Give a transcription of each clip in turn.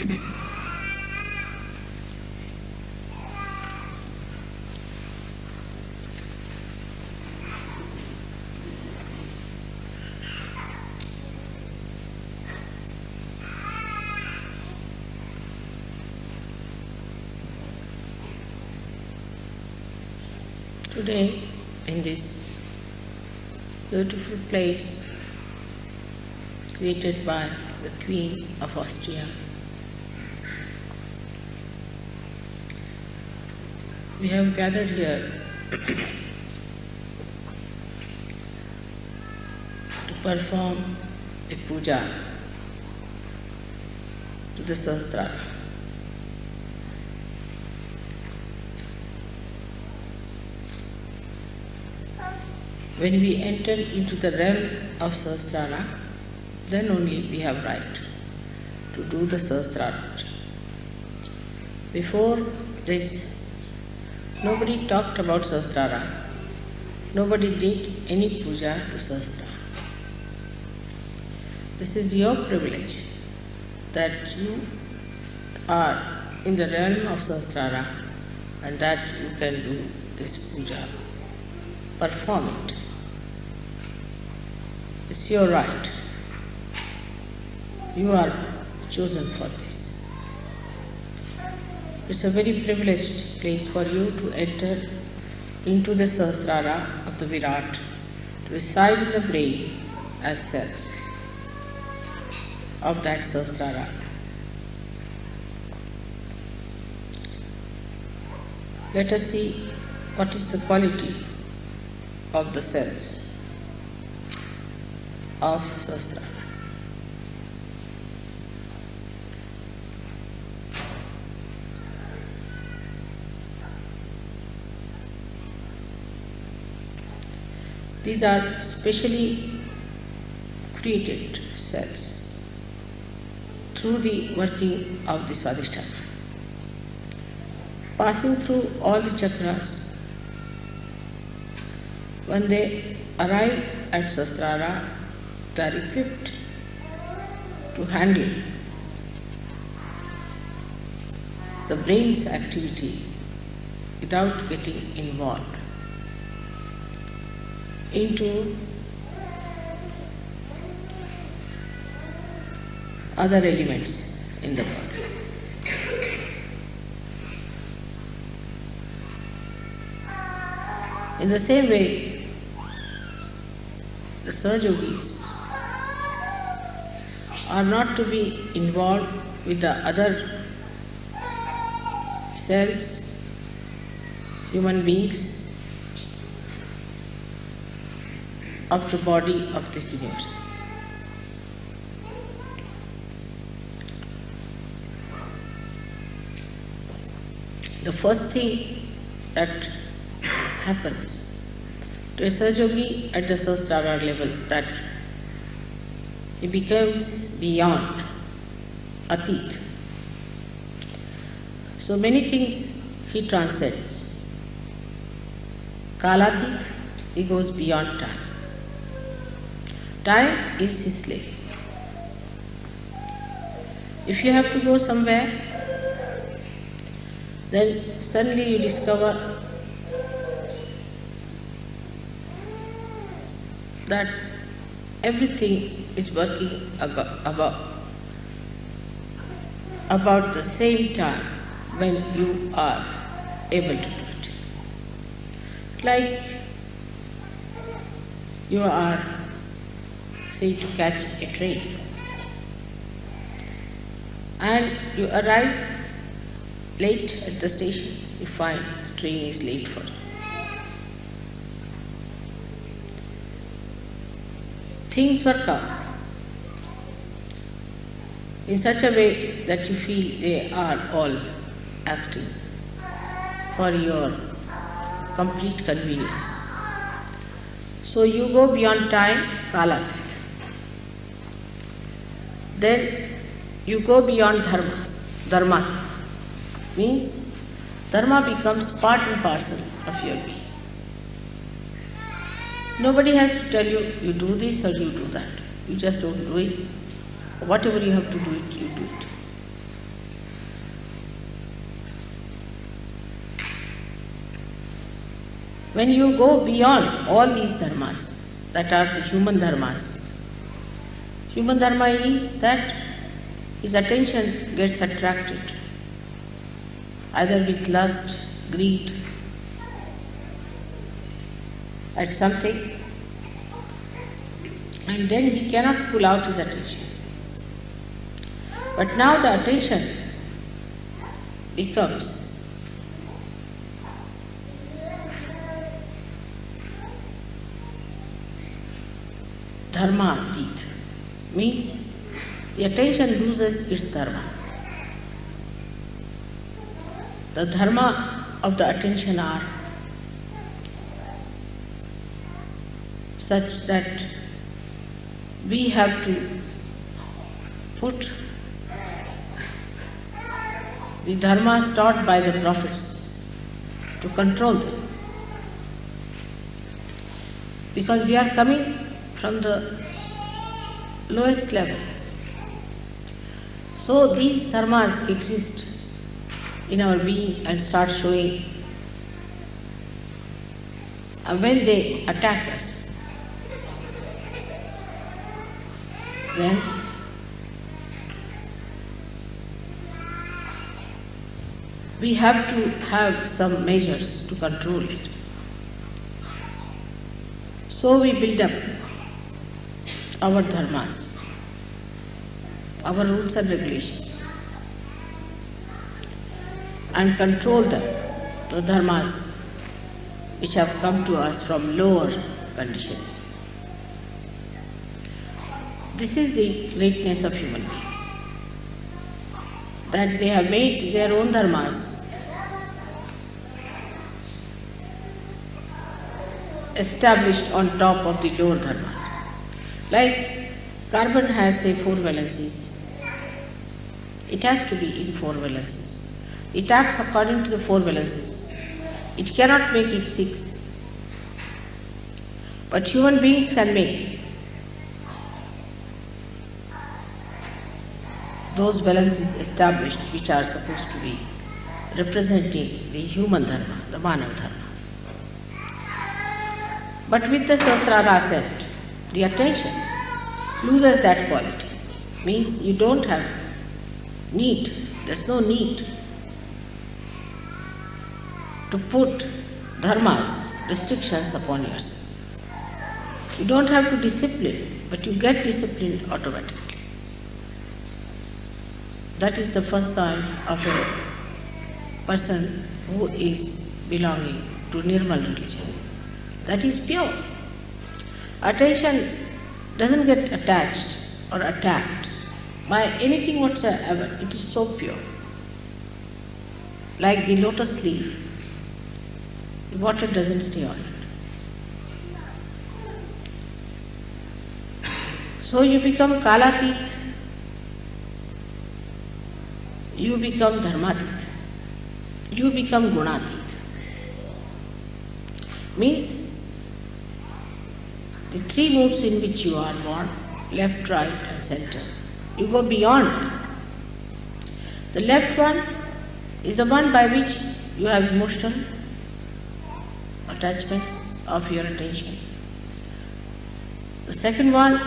Today, in this beautiful place created by the Queen of Austria, we have gathered here to perform a puja to the Saharara. When we enter into the realm of Saharara, then only we have right to do the Saharara. Before this, nobody talked about Saharara. Nobody did any puja to Saharara. This is your privilege that you are in the realm of Saharara and that you can do this puja. Perform it. It's your right. You are chosen for this. It's a very privileged place for you to enter into the Saharara of the Virat, to reside in the brain as cells of that Saharara. Let us see what is the quality of the cells of Saharara. These are specially created cells through the working of the Swadhisthana. Passing through all the chakras, when they arrive at Saharara, they are equipped to handle the brain's activity without getting involved into other elements in the body. In the same way, the Sahajogis are not to be involved with the other cells, human beings of the body of this universe. The first thing that happens to a Sahajogi at the Sahasrara level, that he becomes beyond Atit. So many things he transcends. Kalatit, he goes beyond time. Time is his slave. If you have to go somewhere, then suddenly you discover that everything is working about the same time when you are able to do it. Like you are, say, to catch a train, and you arrive late at the station, you find the train is late for you. Things work out in such a way that you feel they are all acting for your complete convenience. So you go beyond time, kala. Then you go beyond dharma. Dharma means dharma becomes part and parcel of your being. Nobody has to tell you, you do this or you do that. You just don't do it. Whatever you have to do it, you do it. When you go beyond all these dharmas, that are the human dharmas, human dharma is that his attention gets attracted either with lust, greed, at something, and then he cannot pull out his attention. But now the attention becomes dharma-atit, means the attention loses its dharma. The dharma of the attention are such that we have to put the dharmas taught by the prophets to control them. Because we are coming from the lowest level. So these dharmas exist in our being and start showing. And when they attack us, then we have to have some measures to control it. So we build up our dharmas, our rules and regulations, and control them, the dharmas which have come to us from lower conditions. This is the greatness of human beings, that they have made their own dharmas established on top of the lower dharmas. Like carbon has, say, 4 valencies. It has to be in 4 valencies. It acts according to the 4 valencies. It cannot make it 6. But human beings can make those valencies established which are supposed to be representing the human dharma, the manav dharma. But with the Saharara set, the attention loses that quality. Means you don't have need, there's no need to put dharmas, restrictions upon yourself. You don't have to discipline, but you get disciplined automatically. That is the first sign of a person who is belonging to Nirmal religion. That is pure. Attention doesn't get attached or attacked by anything whatsoever. It is so pure. Like the lotus leaf, the water doesn't stay on it. So you become kalatit, you become dharmatit, you become gunatit. Means the 3 moods in which you are born, left, right and center, you go beyond. The left one is the one by which you have emotional attachments of your attention. The second one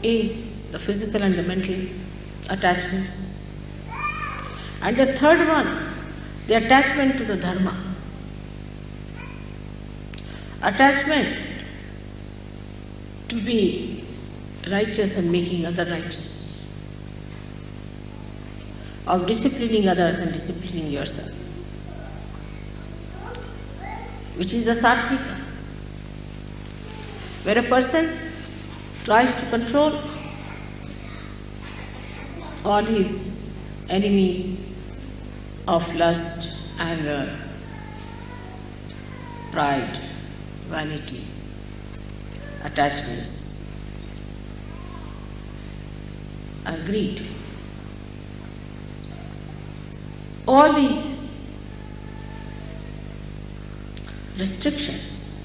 is the physical and the mental attachments. And the third one, the attachment to the dharma. Attachment to be righteous and making others righteous, of disciplining others and disciplining yourself, which is the sattvika, where a person tries to control all his enemies of lust, anger, pride, vanity, attachments, and greed. All these restrictions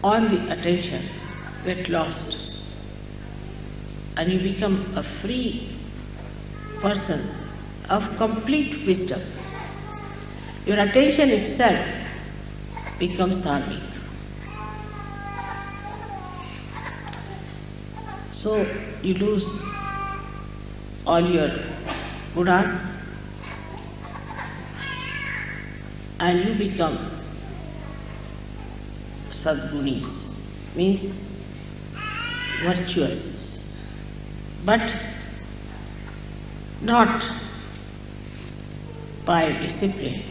on the attention get lost, and you become a free person of complete wisdom. your attention itself becomes dharmic. So you lose all your Buddhas and you become Sadgunis, means virtuous, but not by discipline,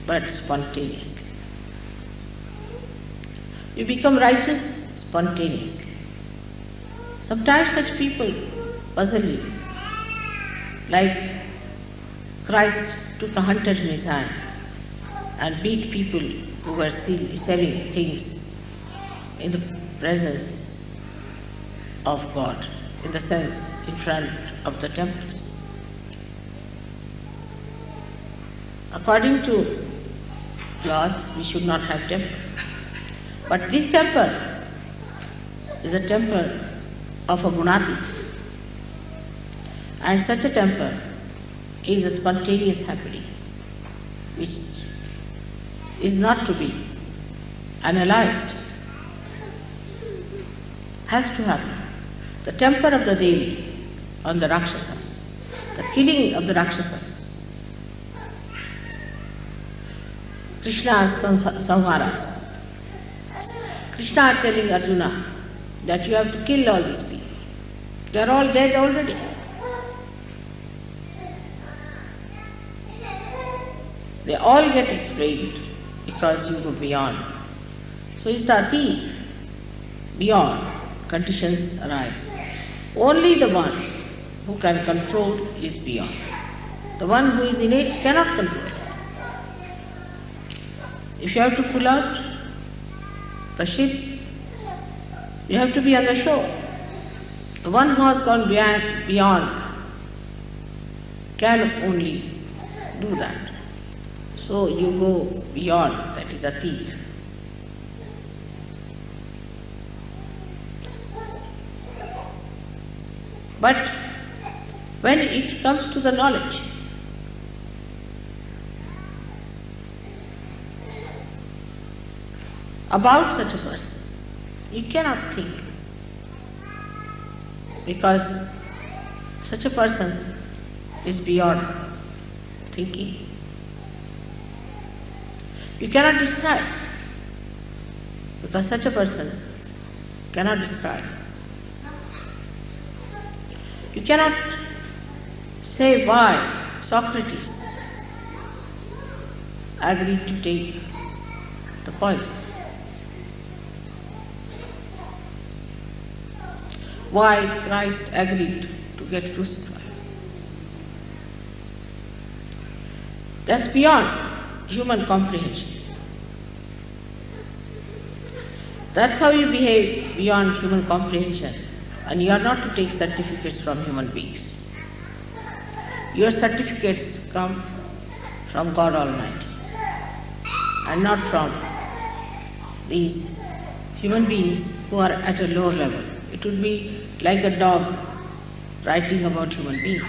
but spontaneously. You become righteous spontaneously. Sometimes such people puzzle you, like Christ took a hunter in his hand and beat people who were selling things in the presence of God, in the sense in front of the temples. According to laws, we should not have temple. But this temple is a temple of a Gunati. And such a temple is a spontaneous happening, which is not to be analyzed, has to happen. The temper of the Devi on the Rakshasas, the killing of the Rakshasas, Krishna's Saharas. Krishna telling Arjuna that you have to kill all these people. They are all dead already. They all get explained because you go beyond. So it's the ati, beyond, conditions arise. Only the one who can control is beyond. The one who is innate cannot control. If you have to pull out the ship, you have to be on the shore. The one who has gone beyond can only do that. So you go beyond, that is ati. But when it comes to the knowledge, about such a person, you cannot think, because such a person is beyond thinking. You cannot describe, because such a person cannot describe. You cannot say why Socrates agreed to take the poison. Why Christ agreed to get crucified. That's beyond human comprehension. That's how you behave beyond human comprehension, and you are not to take certificates from human beings. Your certificates come from God Almighty and not from these human beings who are at a lower level. It would be like a dog writing about human beings.